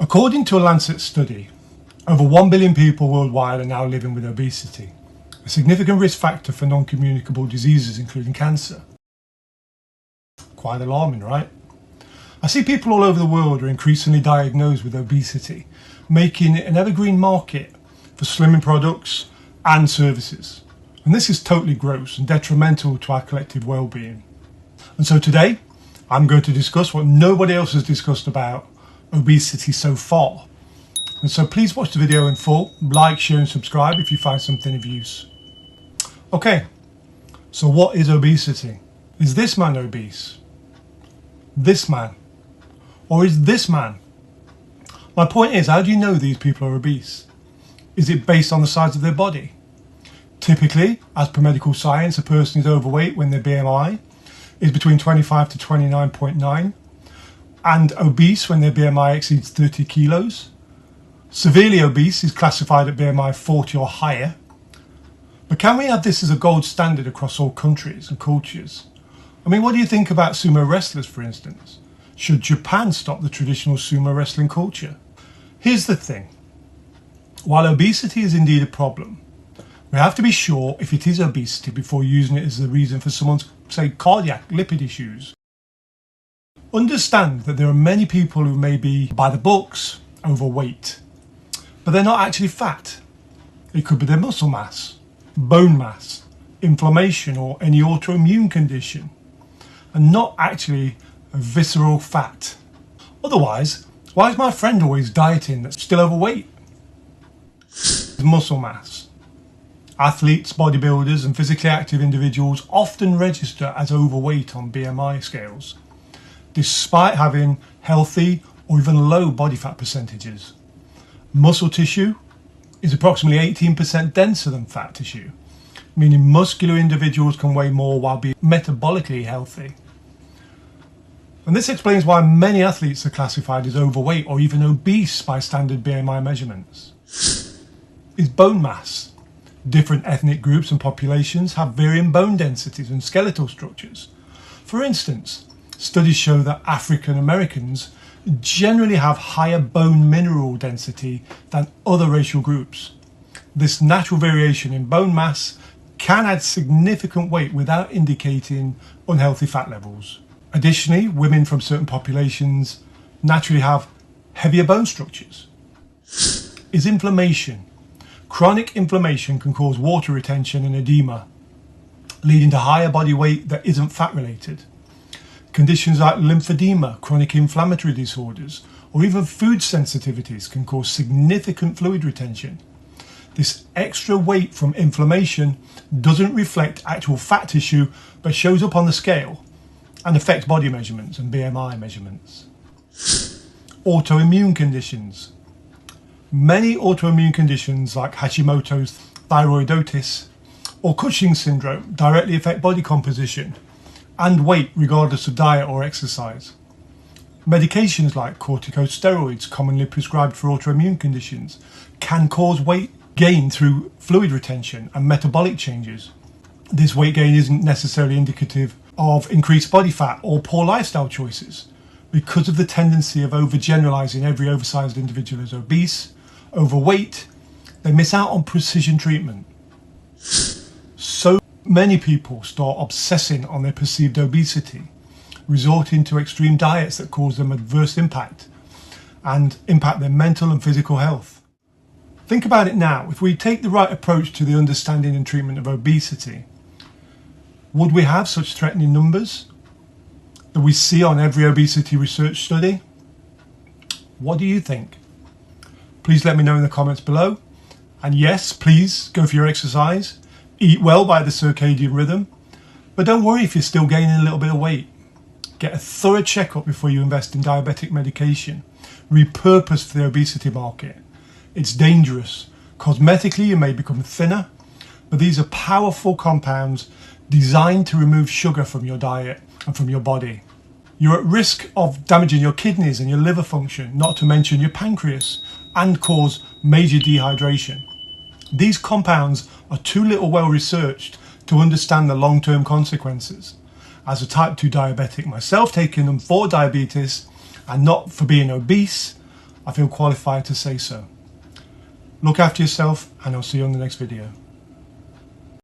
According to a Lancet study, over 1 billion people worldwide are now living with obesity, a significant risk factor for non-communicable diseases including cancer. Quite alarming, right? I see people all over the world are increasingly diagnosed with obesity, making it an evergreen market for slimming products and services. And this is totally gross and detrimental to our collective well-being. And so today, I'm going to discuss what nobody else has discussed about obesity so far. And so please watch the video in full, like, share and subscribe if you find something of use. Okay, so what is obesity? Is this man obese? This man? Or is this man? My point is, how do you know these people are obese? Is it based on the size of their body? Typically, as per medical science, a person is overweight when their BMI is between 25 to 29.9 and obese when their BMI exceeds 30 kilos. Severely obese is classified at BMI 40 or higher. But can we have this as a gold standard across all countries and cultures? I mean, what do you think about sumo wrestlers, for instance? Should Japan stop the traditional sumo wrestling culture? Here's the thing. While obesity is indeed a problem, we have to be sure if it is obesity before using it as the reason for someone's, say, cardiac lipid issues. Understand that there are many people who may be, by the books, overweight, but they're not actually fat. It could be their muscle mass, bone mass, inflammation or any autoimmune condition, and not actually a visceral fat. Otherwise, why is my friend always dieting that's still overweight? Muscle mass. Athletes, bodybuilders and physically active individuals often register as overweight on BMI scales, despite having healthy or even low body fat percentages. Muscle tissue is approximately 18% denser than fat tissue, meaning muscular individuals can weigh more while being metabolically healthy. And this explains why many athletes are classified as overweight or even obese by standard BMI measurements. Is bone mass. Different ethnic groups and populations have varying bone densities and skeletal structures. For instance, studies show that African Americans generally have higher bone mineral density than other racial groups. This natural variation in bone mass can add significant weight without indicating unhealthy fat levels. Additionally, women from certain populations naturally have heavier bone structures. Is inflammation. Chronic inflammation can cause water retention and edema, leading to higher body weight that isn't fat related. Conditions like lymphedema, chronic inflammatory disorders, or even food sensitivities can cause significant fluid retention. This extra weight from inflammation doesn't reflect actual fat tissue, but shows up on the scale and affects body measurements and BMI measurements. Autoimmune conditions. Many autoimmune conditions like Hashimoto's thyroiditis or Cushing's syndrome directly affect body composition and weight regardless of diet or exercise. Medications like corticosteroids, commonly prescribed for autoimmune conditions, can cause weight gain through fluid retention and metabolic changes. This weight gain isn't necessarily indicative of increased body fat or poor lifestyle choices because of the tendency of overgeneralizing every oversized individual as obese, overweight. They miss out on precision treatment. So many people start obsessing on their perceived obesity, resorting to extreme diets that cause them adverse impact and impact their mental and physical health. Think about it now. If we take the right approach to the understanding and treatment of obesity, would we have such threatening numbers that we see on every obesity research study? What do you think? Please let me know in the comments below. And yes, please go for your exercise. Eat well by the circadian rhythm. But don't worry if you're still gaining a little bit of weight. Get a thorough checkup before you invest in diabetic medication, repurposed for the obesity market. It's dangerous. Cosmetically, you may become thinner, but these are powerful compounds designed to remove sugar from your diet and from your body. You're at risk of damaging your kidneys and your liver function, not to mention your pancreas, and cause major dehydration. These compounds are too little well researched to understand the long-term consequences. As a type 2 diabetic myself, taking them for diabetes and not for being obese, I feel qualified to say so. Look after yourself, and I'll see you on the next video.